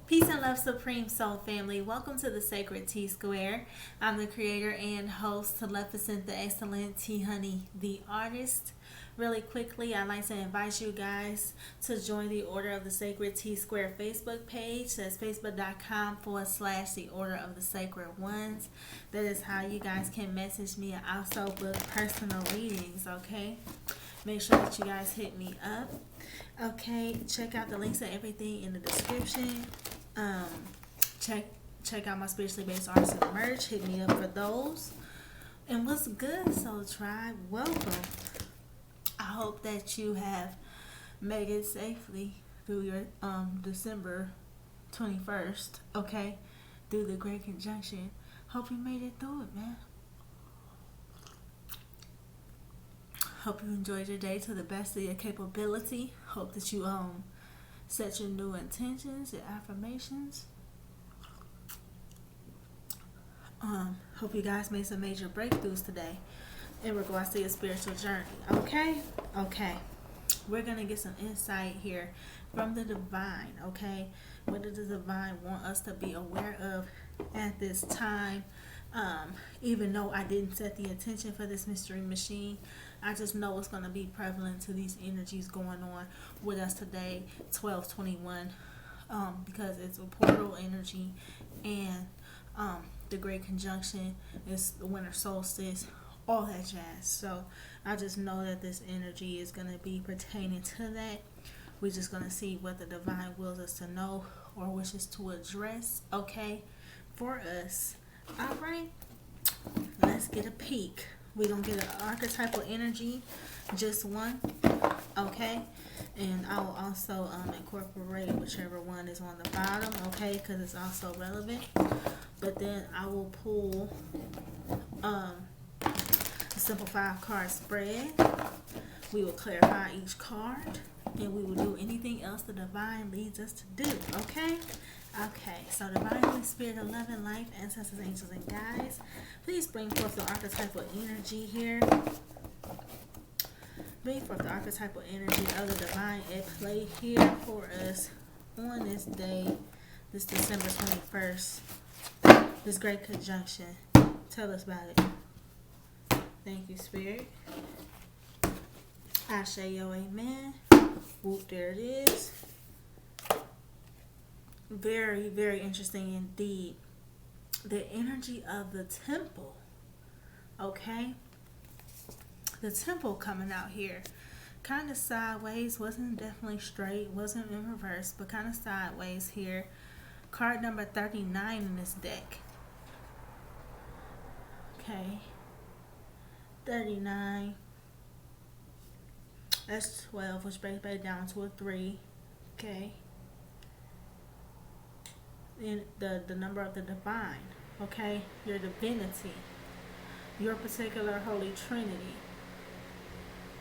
Peace and love, Supreme Soul Family. Welcome to the Sacred Tea Square. I'm the creator and host, Teleficent the Excellent Tea Honey, the artist. Really quickly, I'd like to invite you guys to join the Order of the Sacred Tea Square Facebook page. That's facebook.com/, the Order of the Sacred Ones. That is how you guys can message me and also book personal readings, okay? Make sure that you guys hit me up. Okay, check out the links and everything in the description. Um, check out my spiritually based artists and merch. Hit me up for those. And what's good, Soul Tribe? Welcome. I hope that you have made it safely through your December 21st. Okay, through the Great Conjunction. Hope you made it through it, man. Hope you enjoyed your day to the best of your capability. Hope that you set your new intentions, your affirmations. Hope you guys made some major breakthroughs today in regards to your spiritual journey. Okay? We're going to get some insight here from the divine, okay? What does the divine want us to be aware of at this time? Even though I didn't set the intention for this mystery machine, I just know it's going to be prevalent to these energies going on with us today, 12/21, because it's a portal energy, and the Great Conjunction is the winter solstice, all that jazz. So I just know that this energy is going to be pertaining to that. We're just going to see what the divine wills us to know or wishes to address, okay, for us. All right, let's get a peek. We're going to get an archetypal energy, just one, okay? And I will also incorporate whichever one is on the bottom, okay, because it's also relevant. But then I will pull a simple 5-card spread. We will clarify each card, and we will do anything else the divine leads us to do, okay? Okay, so divine Holy Spirit of love and life, ancestors, angels, and guides, please bring forth the archetypal energy here. Bring forth the archetypal energy of the divine at play here for us on this day, this December 21st, this great conjunction. Tell us about it. Thank you, Spirit. Ashe, yo, amen. Whoop, there it is. Very, very interesting indeed. The energy of the temple. Okay? The temple coming out here. Kind of sideways. Wasn't definitely straight. Wasn't in reverse. But kind of sideways here. Card number 39 in this deck. Okay. 39. That's 12, which breaks back down to a 3. Okay. In the number of the divine, okay, your divinity, your particular Holy Trinity,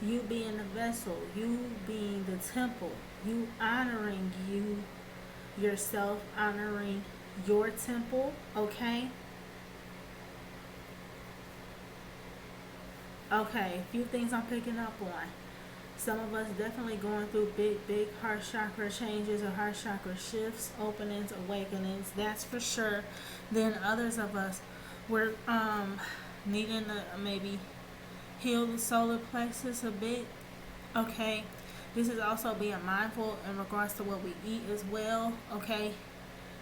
you being the vessel, you being the temple, you honoring you yourself, honoring your temple, okay? Okay, a few things I'm picking up on. Some of us definitely going through big heart chakra changes or heart chakra shifts, openings, awakenings. That's for sure. Then others of us, we're needing to maybe heal the solar plexus a bit. Okay. This is also being mindful in regards to what we eat as well. Okay.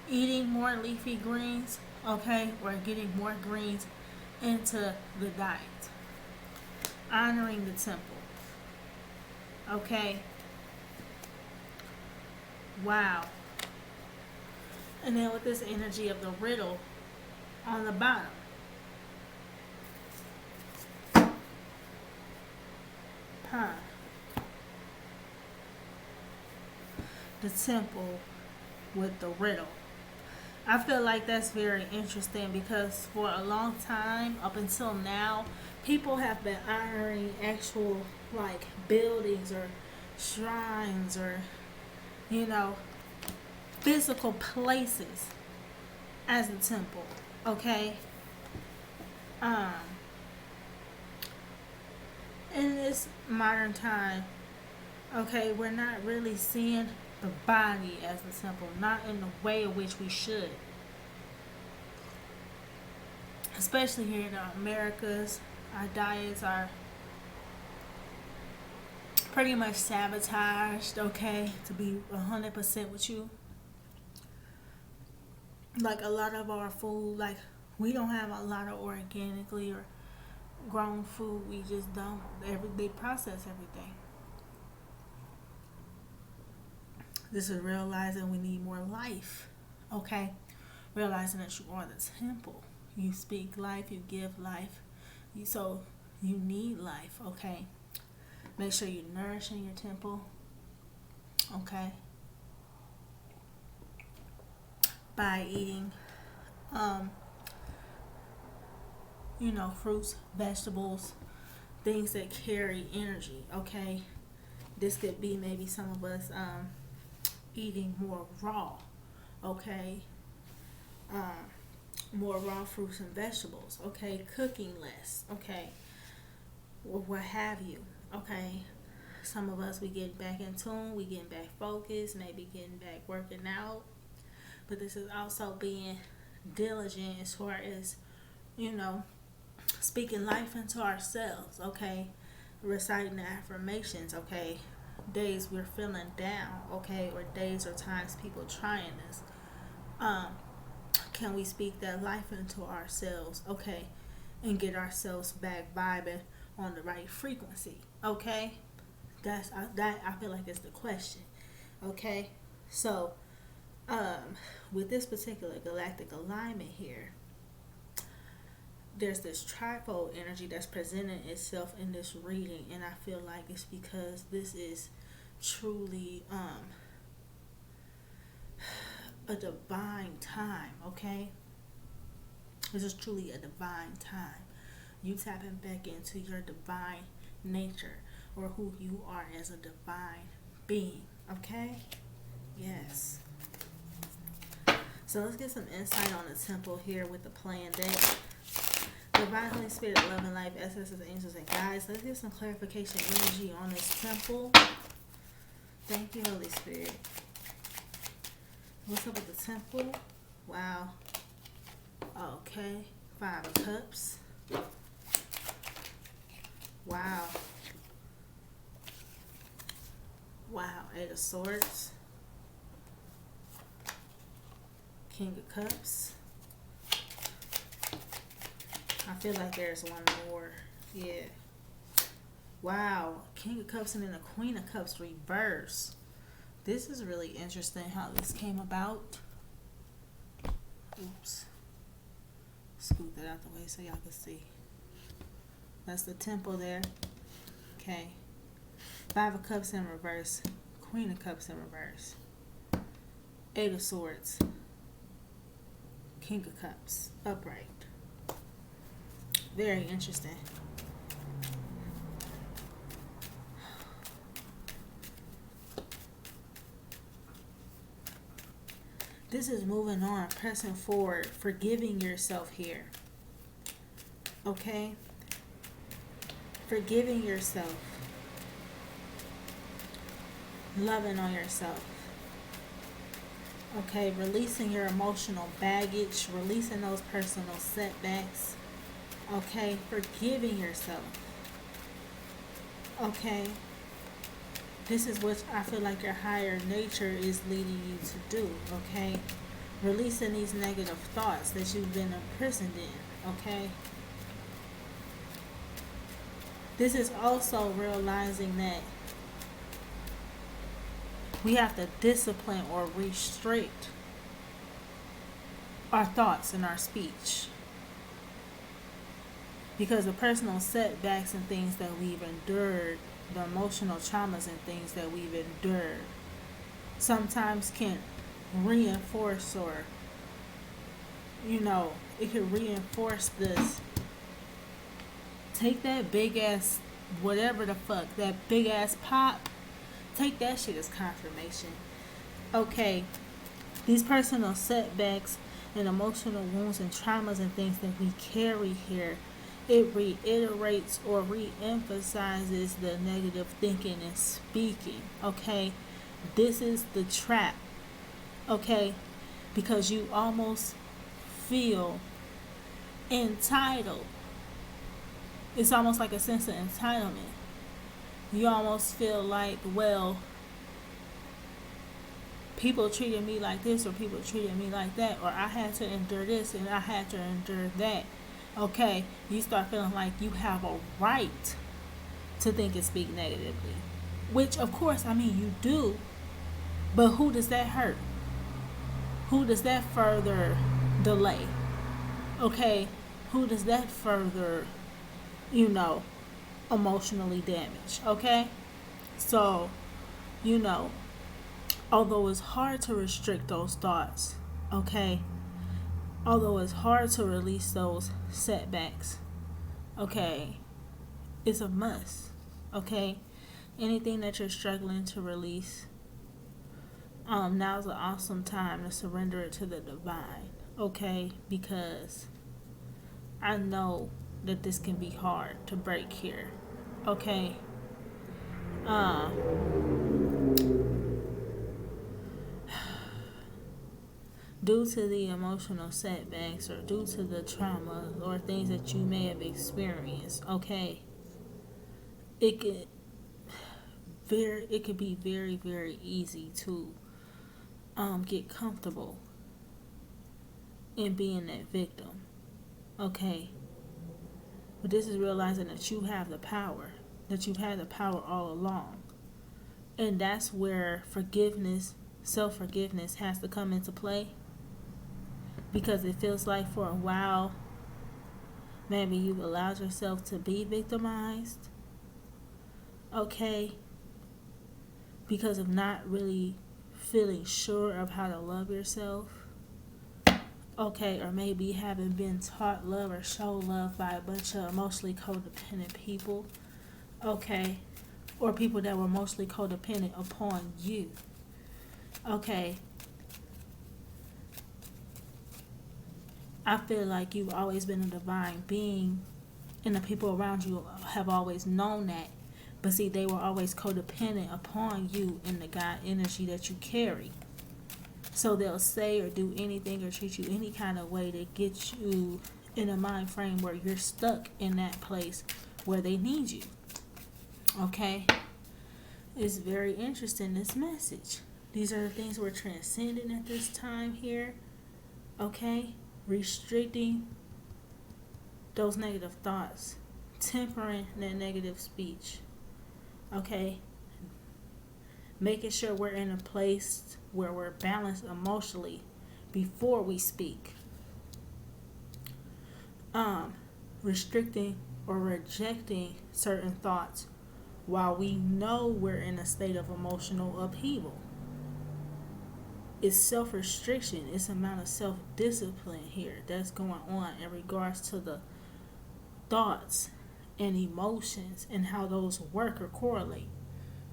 Eating more leafy greens. Okay. Or getting more greens into the diet. Honoring the temple. Okay. Wow. And then with this energy of the riddle on the bottom. The temple with the riddle. I feel like that's very interesting because for a long time, up until now, people have been honoring actual like buildings or shrines or, physical places as a temple. Okay? In this modern time, okay, we're not really seeing the body as the temple, not in the way in which we should. Especially here in the Americas, our diets are pretty much sabotaged, okay, to be 100% with you. Like a lot of our food, like we don't have a lot of organically or grown food. We just don't. They process everything. This is realizing we need more life, okay? Realizing that you are the temple. You speak life, you give life. So you need life, okay? Make sure you're nourishing your temple, okay? By eating, fruits, vegetables, things that carry energy, okay? This could be maybe some of us eating more raw, okay? More raw fruits and vegetables, okay? Cooking less, okay? Or what have you, okay? Some of us, we get back in tune, we getting back focused, maybe getting back working out. But this is also being diligent as far as, speaking life into ourselves, okay? Reciting the affirmations, okay? Days we're feeling down, okay? Or days or times people trying this. Can we speak that life into ourselves, okay? And get ourselves back vibing on the right frequency, okay? That I feel like is the question, okay? So, with this particular galactic alignment here, there's this trifold energy that's presenting itself in this reading, and I feel like it's because this is truly a divine time, okay? This is truly a divine time. You tapping back into your divine nature, or who you are as a divine being, okay? Yes. So let's get some insight on the temple here with the plan deck. Divine Holy Spirit, love and life, ancestors, angels, and guides. Let's get some clarification energy on this temple. Thank you, Holy Spirit. What's up with the temple? Wow. Okay. 5 of Cups. Wow. Wow. 8 of Swords. King of Cups. I feel like there's one more. Yeah. Wow. King of Cups and then the Queen of Cups reverse. This is really interesting how this came about. Oops. Scoot that out the way so y'all can see. That's the temple there. Okay. 5 of Cups in reverse. Queen of Cups in reverse. 8 of Swords. King of Cups. Upright. Very interesting. This is moving on, pressing forward, forgiving yourself here. Okay? Forgiving yourself. Loving on yourself. Okay? Releasing your emotional baggage, releasing those personal setbacks. Okay? Forgiving yourself. Okay? This is what I feel like your higher nature is leading you to do, okay? Releasing these negative thoughts that you've been imprisoned in, okay? This is also realizing that we have to discipline or restrict our thoughts and our speech. Because the personal setbacks and things that we've endured, the emotional traumas and things that we've endured, sometimes can reinforce or, it can reinforce this. Take that big ass, whatever the fuck, that big ass pop, take that shit as confirmation. Okay, these personal setbacks and emotional wounds and traumas and things that we carry here, it reiterates or re-emphasizes the negative thinking and speaking, okay? This is the trap, okay? Because you almost feel entitled. It's almost like a sense of entitlement. You almost feel like, well, people treated me like this, or people treated me like that, or I had to endure this and I had to endure that. Okay, you start feeling like you have a right to think and speak negatively. Which, of course, I mean, you do. But who does that hurt? Who does that further delay? Okay, who does that further, you know, emotionally damage? Okay, so, you know, although it's hard to restrict those thoughts, okay, although it's hard to release those setbacks, okay, it's a must, okay? Anything that you're struggling to release, now's an awesome time to surrender it to the divine, okay? Because I know that this can be hard to break here, okay? Due to the emotional setbacks or due to the trauma or things that you may have experienced, okay, it could be very, very easy to get comfortable in being that victim, okay? But this is realizing that you have the power, that you've had the power all along. And that's where forgiveness, self-forgiveness has to come into play. Because it feels like for a while, maybe you've allowed yourself to be victimized, okay? Because of not really feeling sure of how to love yourself, okay? Or maybe haven't been taught love or show love by a bunch of emotionally codependent people, okay? Or people that were mostly codependent upon you, okay? I feel like you've always been a divine being, and the people around you have always known that. But see, they were always codependent upon you and the God energy that you carry. So they'll say or do anything or treat you any kind of way to get you in a mind frame where you're stuck in that place where they need you. Okay? It's very interesting, this message. These are the things we're transcending at this time here. Okay? Restricting those negative thoughts, tempering that negative speech, okay, making sure we're in a place where we're balanced emotionally before we speak, restricting or rejecting certain thoughts while we know we're in a state of emotional upheaval. It's self-restriction. It's amount of self-discipline here that's going on in regards to the thoughts and emotions and how those work or correlate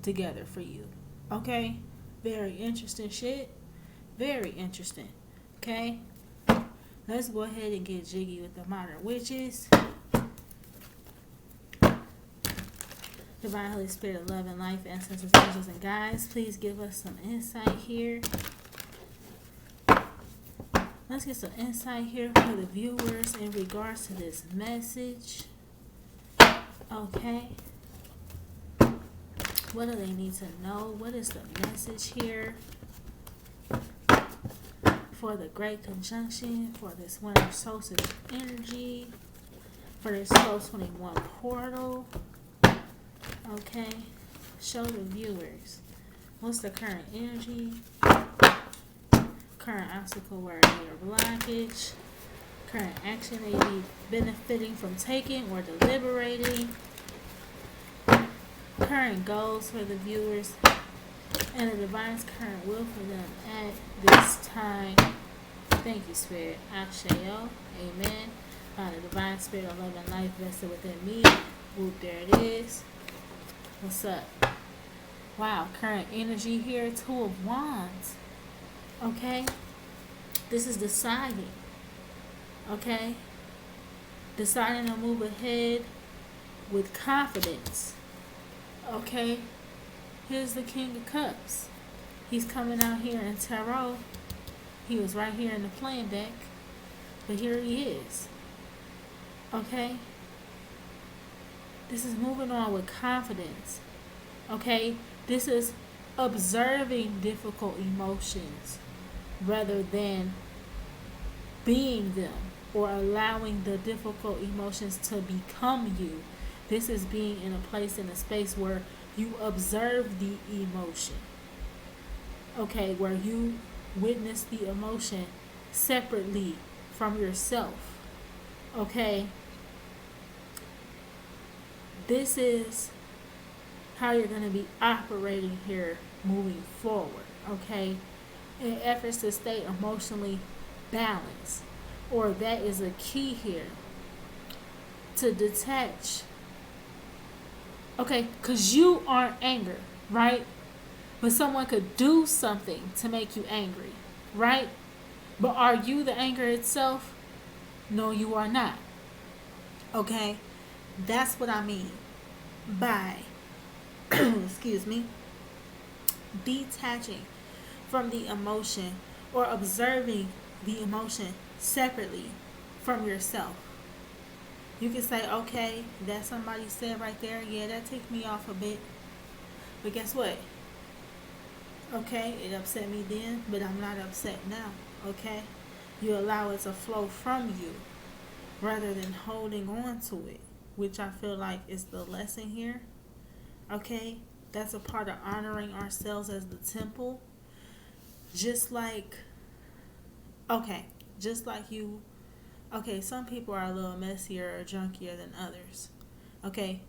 together for you. Okay? Very interesting shit. Very interesting. Okay? Let's go ahead and get jiggy with the modern witches. Divine Holy Spirit of love and life, ancestors, angels, and guides, please give us some insight here. Let's get some insight here for the viewers in regards to this message. Okay. What do they need to know? What is the message here for the Great Conjunction, for this winter solstice energy, for this 1221 portal? Okay. Show the viewers. What's the current energy? Current obstacle, worry, or blockage. Current action they be benefiting from taking or deliberating. Current goals for the viewers. And the divine's current will for them at this time. Thank you, Spirit. Asheo. Amen. The divine spirit of love and life vested within me. Whoop, there it is. What's up? Wow, current energy here. 2 of Wands. Okay? This is deciding. Okay? Deciding to move ahead with confidence. Okay? Here's the King of Cups. He's coming out here in tarot. He was right here in the playing deck, but here he is. Okay? This is moving on with confidence. Okay? This is observing difficult emotions rather than being them or allowing the difficult emotions to become you. This is being in a place, in a space where you observe the emotion. Okay, where you witness the emotion separately from yourself. Okay? This is how you're going to be operating here moving forward. Okay? In efforts to stay emotionally balanced. Or that is a key here. To detach. Okay? Because you aren't angry, right? But someone could do something to make you angry, right? But are you the anger itself? No, you are not. Okay? That's what I mean by, excuse me, detaching from the emotion or observing the emotion separately from yourself. You can say, okay, that somebody said right there, yeah, that ticked me off a bit. But guess what? Okay, it upset me then, but I'm not upset now. Okay? You allow it to flow from you rather than holding on to it, which I feel like is the lesson here. Okay? That's a part of honoring ourselves as the temple. Just like you. Okay, some people are a little messier or junkier than others. Okay?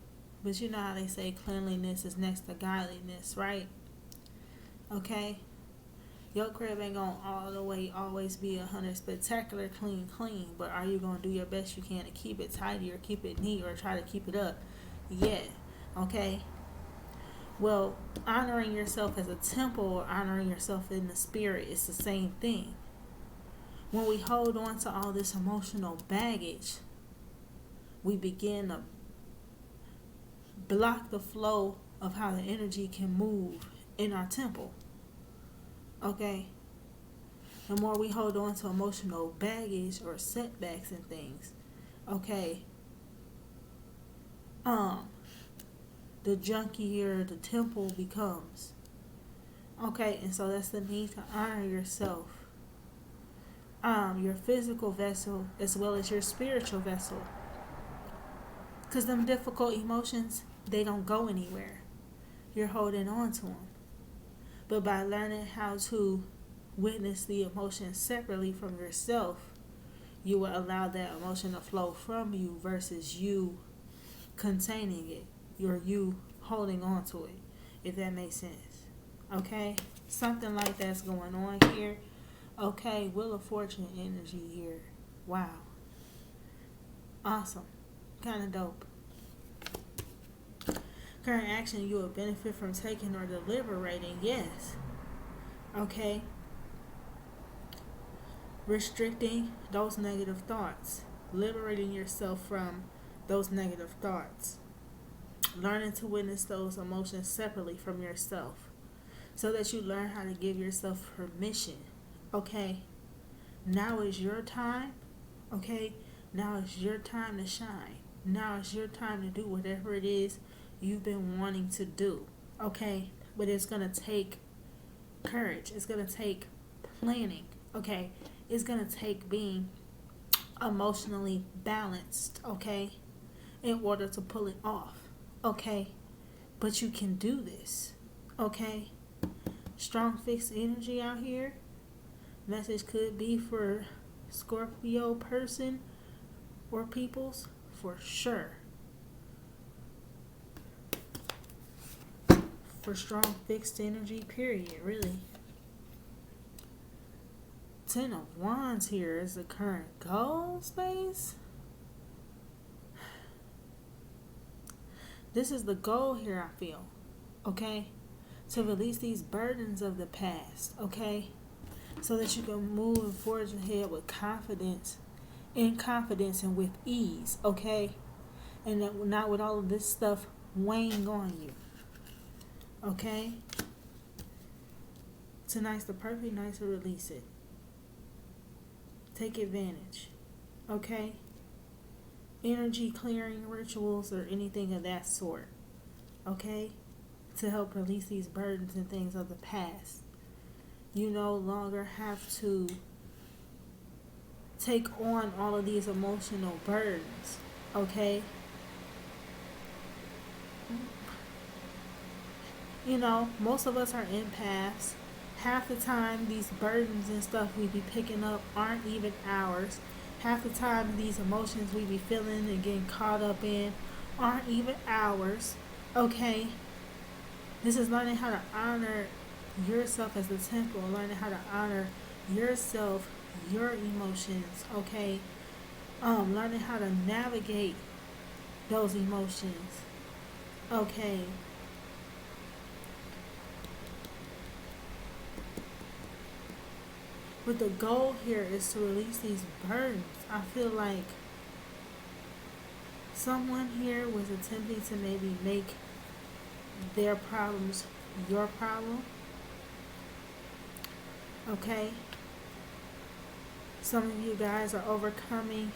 But you know how they say cleanliness is next to godliness, right? Okay, your crib ain't gonna all the way always be 100 spectacular clean, but are you gonna do your best you can to keep it tidy or keep it neat or try to keep it up? Yeah. Okay. Well, honoring yourself as a temple or honoring yourself in the spirit is the same thing. When we hold on to all this emotional baggage, we begin to block the flow of how the energy can move in our temple. Okay? The more we hold on to emotional baggage or setbacks and things, okay, the junkier the temple becomes. Okay, and so that's the need to honor yourself. Your physical vessel as well as your spiritual vessel. Because them difficult emotions, they don't go anywhere. You're holding on to them. But by learning how to witness the emotion separately from yourself, you will allow that emotion to flow from you versus you containing it, or you holding on to it, if that makes sense. Okay? Something like that's going on here. Okay, Wheel of Fortune energy here. Wow. Awesome. Kind of dope. Current action you will benefit from taking or deliberating. Yes. Okay. Restricting those negative thoughts. Liberating yourself from those negative thoughts. Learning to witness those emotions separately from yourself. So that you learn how to give yourself permission. Okay. Now is your time. Okay. Now is your time to shine. Now is your time to do whatever it is you've been wanting to do. Okay. But it's going to take courage. It's going to take planning. Okay. It's going to take being emotionally balanced. Okay. In order to pull it off. Okay. But you can do this. Okay. Strong fixed energy out here. Message could be for Scorpio person or peoples for sure. For strong fixed energy, period, really. 10 of Wands here is the current goal space. This is the goal here, I feel. Okay? To release these burdens of the past. Okay? So that you can move forward ahead with confidence. In confidence and with ease. Okay? And that not with all of this stuff weighing on you. Okay? Tonight's the perfect night to release it. Take advantage. Okay? Energy clearing rituals or anything of that sort. Okay? To help release these burdens and things of the past. You no longer have to take on all of these emotional burdens. Okay? You know, most of us are empaths. Half the time, these burdens and stuff we be picking up aren't even ours. Half the time, these emotions we be feeling and getting caught up in aren't even ours. Okay? This is learning how to honor yourself as the temple, learning how to honor yourself, your emotions, okay? Learning how to navigate those emotions, okay? But the goal here is to release these burdens. I feel like someone here was attempting to maybe make their problems your problem. Okay? Some of you guys are overcoming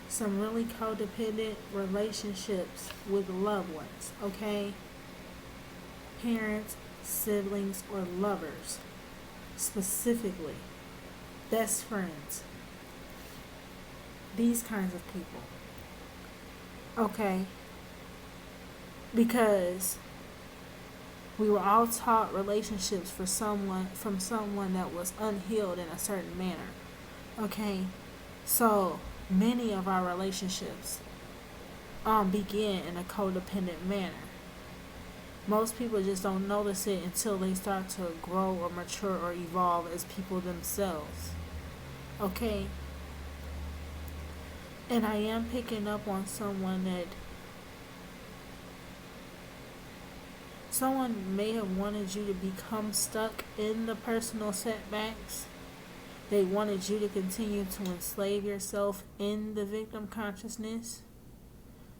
some really codependent relationships with loved ones. Okay? Parents, siblings, or lovers. Specifically. Best friends. These kinds of people. Okay? Because we were all taught relationships from someone that was unhealed in a certain manner. Okay? So many of our relationships begin in a codependent manner. Most people just don't notice it until they start to grow or mature or evolve as people themselves. Okay? And I am picking up on someone may have wanted you to become stuck in the personal setbacks. They wanted you to continue to enslave yourself in the victim consciousness.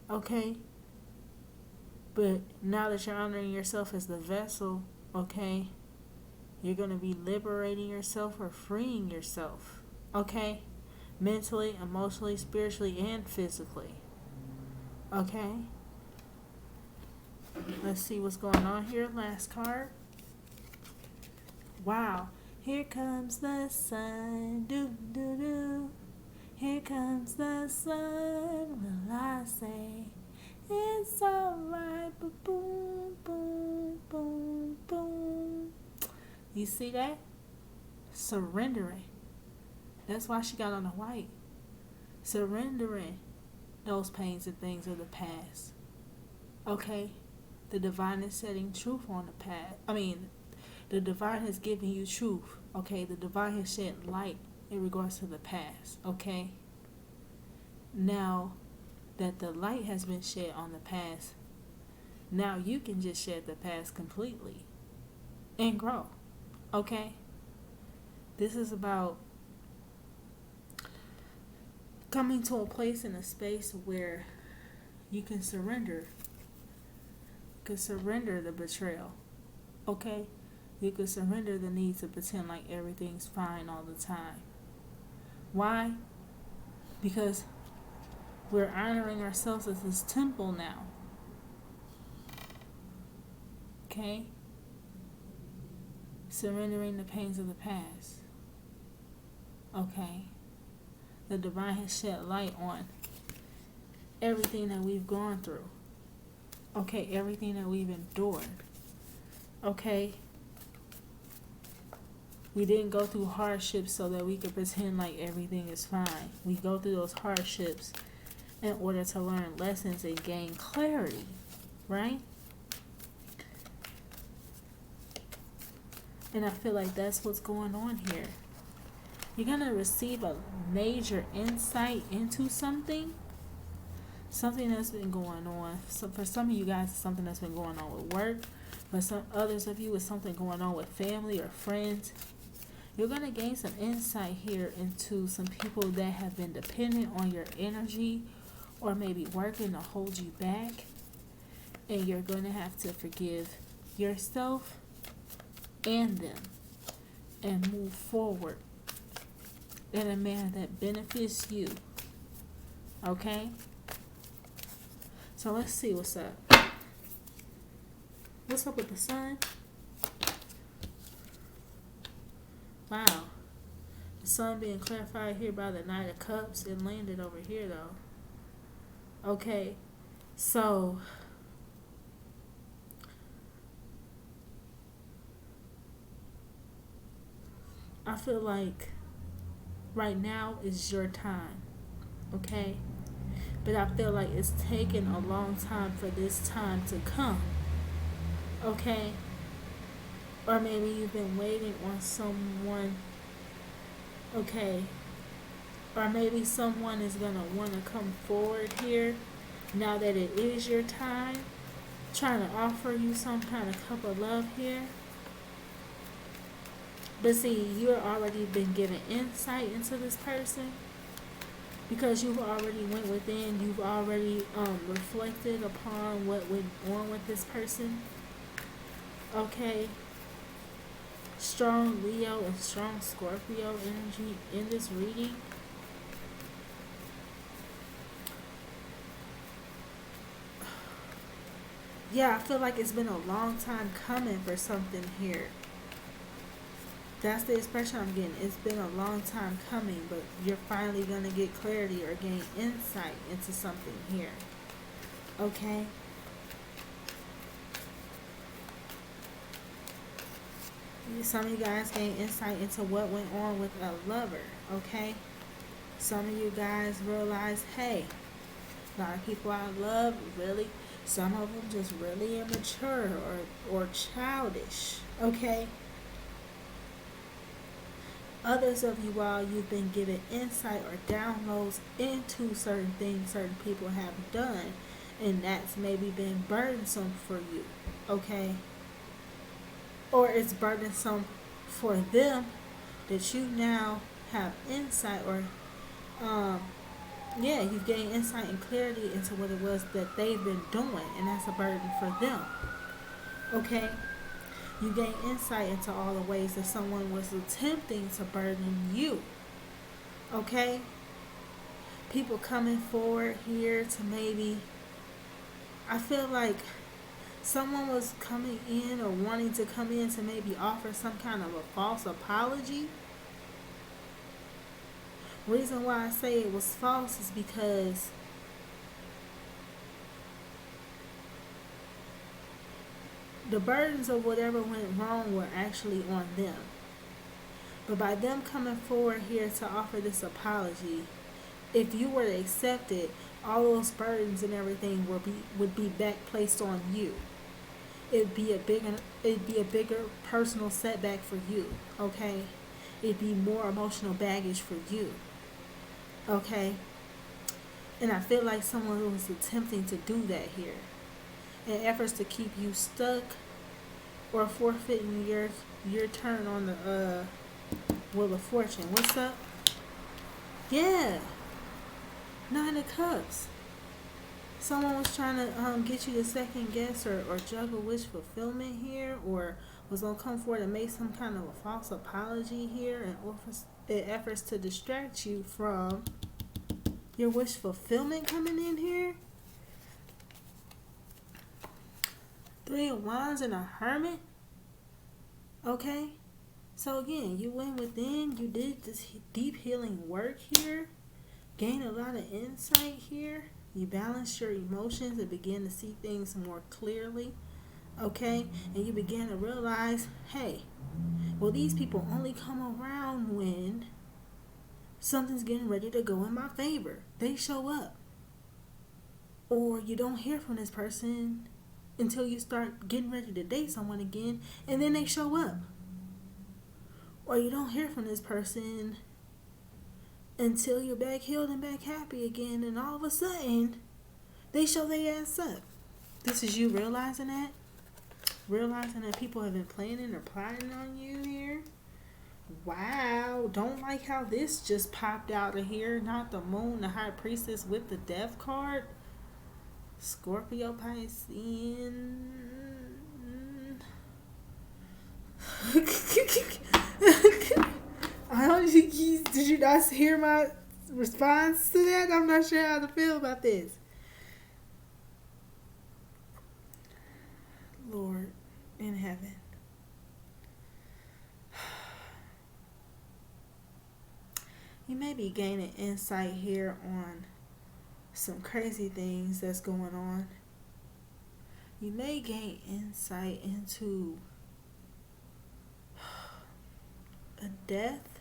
Okay? But now that you're honoring yourself as the vessel, okay, you're going to be liberating yourself or freeing yourself. Okay? Mentally, emotionally, spiritually, and physically. Okay? Let's see what's going on here. Last card. Wow. Here comes the sun. Do, do, do. Here comes the sun. Will I say it's alright? Boom, boom, boom, boom. You see that? Surrendering. That's why she got on the white. Surrendering those pains and things of the past. Okay? The divine is setting truth on the path. The divine has given you truth. Okay? The divine has shed light in regards to the past. Okay? Now that the light has been shed on the past, now you can just shed the past completely and grow. Okay? This is about coming to a place and a space where you can surrender. You can surrender the betrayal. Okay? You can surrender the need to pretend like everything's fine all the time. Why? Because we're honoring ourselves as this temple now. Okay? Surrendering the pains of the past. Okay? The divine has shed light on everything that we've gone through. Okay? Everything that we've endured. Okay? We didn't go through hardships so that we could pretend like everything is fine. We go through those hardships in order to learn lessons and gain clarity. Right? And I feel like that's what's going on here. You're going to receive a major insight into something that's been going on. So for some of you guys, it's something that's been going on with work. For some others of you, it's something going on with family or friends. You're going to gain some insight here into some people that have been dependent on your energy or maybe working to hold you back. And you're going to have to forgive yourself and them. and move forward in a manner that benefits you. Okay? So let's see what's up. What's up with the sun? Wow. The sun being clarified here by the Knight of Cups. It landed over here though. Okay. So I feel like right now is your time. Okay? But I feel like it's taken a long time for this time to come. Okay? Or maybe you've been waiting on someone. Okay? Or maybe someone is going to want to come forward here now that it is your time, trying to offer you some kind of cup of love here. But see, you've already been given insight into this person because you've already went within. You've already reflected upon what went on with this person. Okay? Strong Leo and strong Scorpio energy in this reading. Yeah, I feel like it's been a long time coming for something here. That's the expression I'm getting. It's been a long time coming, but you're finally going to get clarity or gain insight into something here. Okay? Some of you guys gain insight into what went on with a lover. Okay? Some of you guys realize, hey, a lot of people I love, really, some of them just really immature or childish. Okay? Others of you all, you've been given insight or downloads into certain things certain people have done, and that's maybe been burdensome for you. Okay? Or it's burdensome for them that you now have insight or you've gained insight and clarity into what it was that they've been doing, and that's a burden for them. Okay? You gain insight into all the ways that someone was attempting to burden you. Okay? People coming forward here to maybe, I feel like someone was coming in or wanting to come in to maybe offer some kind of a false apology. Reason why I say it was false is because the burdens of whatever went wrong were actually on them. But by them coming forward here to offer this apology, if you were to accept it, all those burdens and everything would be back placed on you. It'd be a bigger personal setback for you. Okay? It'd be more emotional baggage for you. Okay? And I feel like someone was attempting to do that here in efforts to keep you stuck or forfeiting your turn on the Wheel of Fortune. What's up? Yeah. 9 of Cups. Someone was trying to get you to second guess or juggle wish fulfillment here, or was going to come forward and make some kind of a false apology here in efforts to distract you from your wish fulfillment coming in here. 3 of Wands and a Hermit. Okay? So again, you went within, you did this deep healing work here, gained a lot of insight here. You balanced your emotions and began to see things more clearly. Okay? And you began to realize, hey, well, these people only come around when something's getting ready to go in my favor. They show up. Or you don't hear from this person until you start getting ready to date someone again, and then they show up. Or you don't hear from this person until you're back healed and back happy again, and all of a sudden, they show their ass up. This is you realizing that? Realizing that people have been planning or plotting on you here? Wow, don't like how this just popped out of here. Not the Moon, the High Priestess with the Death card. Scorpio, Piscean. Did you not hear my response to that? I'm not sure how to feel about this. Lord in heaven. You may be gaining insight here on some crazy things that's going on. You may gain insight into a death.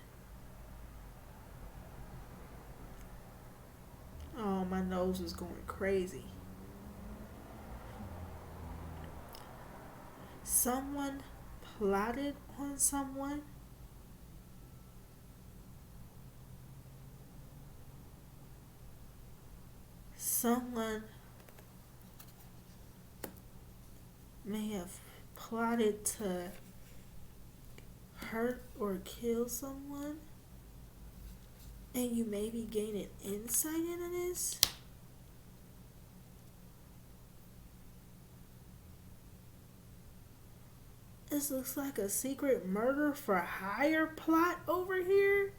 Oh, my nose is going crazy. Someone plotted on someone. Someone may have plotted to hurt or kill someone, and you may be gaining insight into this. This looks like a secret murder for hire plot over here.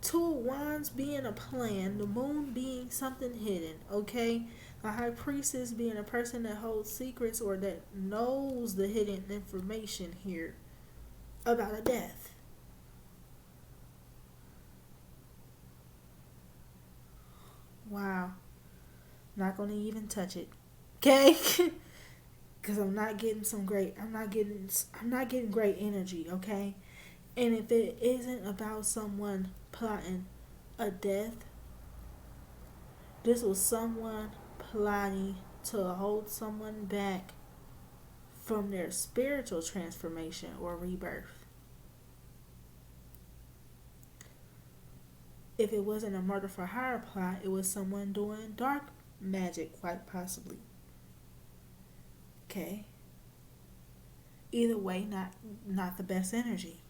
Two of Wands being a plan, the moon being something hidden, okay? The high priestess being a person that holds secrets or that knows the hidden information here about a death. Wow. Not gonna even touch it. Okay? Cause I'm not getting great energy, okay? And if it isn't about someone plotting a death, this was someone plotting to hold someone back from their spiritual transformation or rebirth. If it wasn't a murder for hire plot, it was someone doing dark magic, quite possibly. Okay? Either way, not the best energy.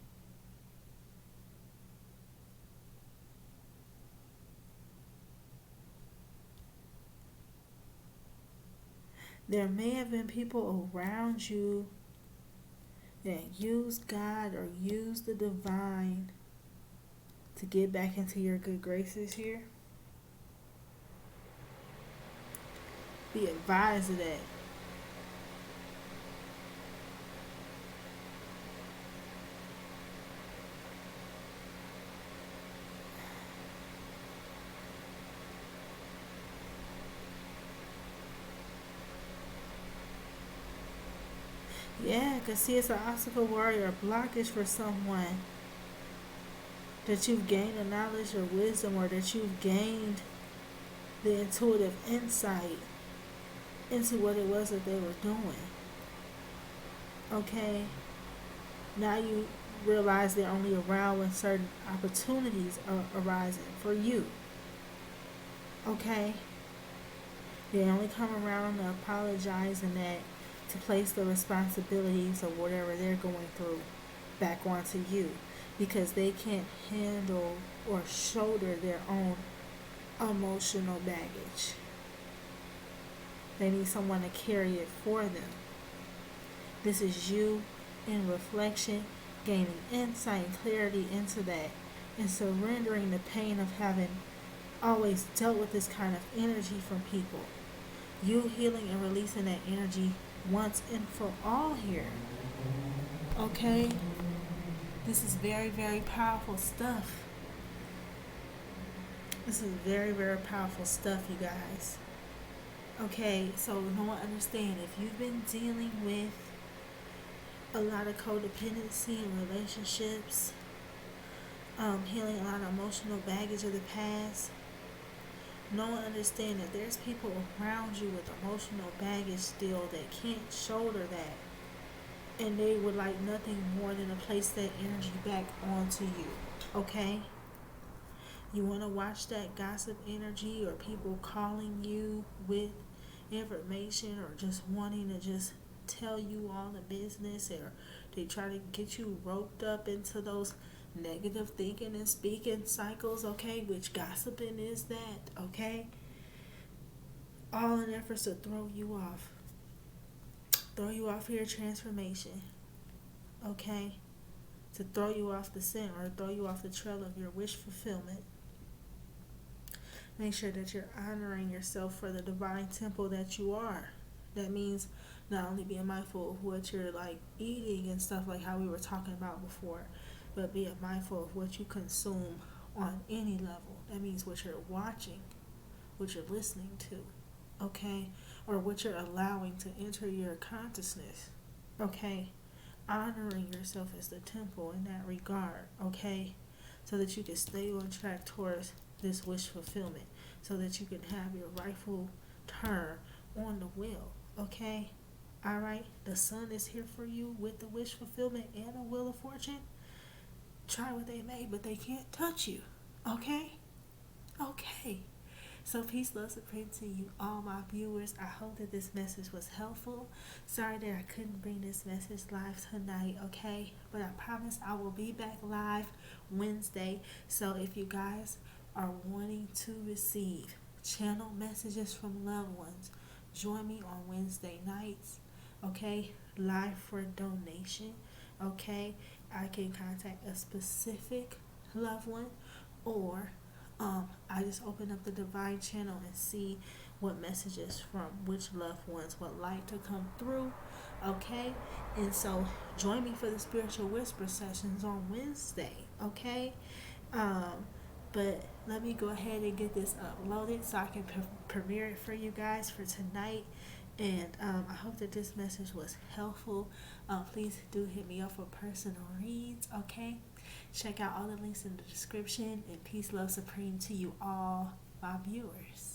There may have been people around you that used God or used the divine to get back into your good graces here. Be advised of that. Yeah, because see, it's an obstacle warrior blockage for someone that you've gained a knowledge or wisdom, or that you've gained the intuitive insight into what it was that they were doing. Okay? Now you realize they're only around when certain opportunities are arising for you. Okay? They only come around to apologize and that to place the responsibilities of whatever they're going through back onto you, because they can't handle or shoulder their own emotional baggage. They need someone to carry it for them. This is you in reflection, gaining insight and clarity into that, and surrendering the pain of having always dealt with this kind of energy from people. You healing and releasing that energy once and for all here. Okay? This is very, very powerful stuff. This is very, very powerful stuff, you guys. Okay, so no one understand, if you've been dealing with a lot of codependency in relationships, healing a lot of emotional baggage of the past, no one understand that there's people around you with emotional baggage still that can't shoulder that, and they would like nothing more than to place that energy back onto you. Okay? You want to watch that gossip energy, or people calling you with information, or just wanting to just tell you all the business, or they try to get you roped up into those negative thinking and speaking cycles, okay, which gossiping is that, okay? All in efforts to throw you off your transformation, okay? to throw you off the scent or throw you off the trail of your wish fulfillment. Make sure that you're honoring yourself for the divine temple that you are. That means not only being mindful of what you're like eating and stuff like how we were talking about before, but being mindful of what you consume on any level. That means what you're watching, what you're listening to, okay? Or what you're allowing to enter your consciousness, okay? Honoring yourself as the temple in that regard, okay? So that you can stay on track towards this wish fulfillment, so that you can have your rightful turn on the wheel, okay? All right, the sun is here for you with the wish fulfillment and the wheel of fortune. Try what they may, but they can't touch you, okay? Okay. So peace, love, supreme to you, all my viewers. I hope that this message was helpful. Sorry that I couldn't bring this message live tonight, okay? But I promise I will be back live Wednesday. So if you guys are wanting to receive channel messages from loved ones, join me on Wednesday nights, okay? Live for donation, okay? I can contact a specific loved one, or I just open up the divine channel and see what messages from which loved ones would like to come through, okay? And so join me for the spiritual whisper sessions on Wednesday, okay? But let me go ahead and get this uploaded so I can premiere it for you guys for tonight. And I hope that this message was helpful. Please do hit me up for personal reads, okay? Check out all the links in the description. And peace, love, supreme to you all, my viewers.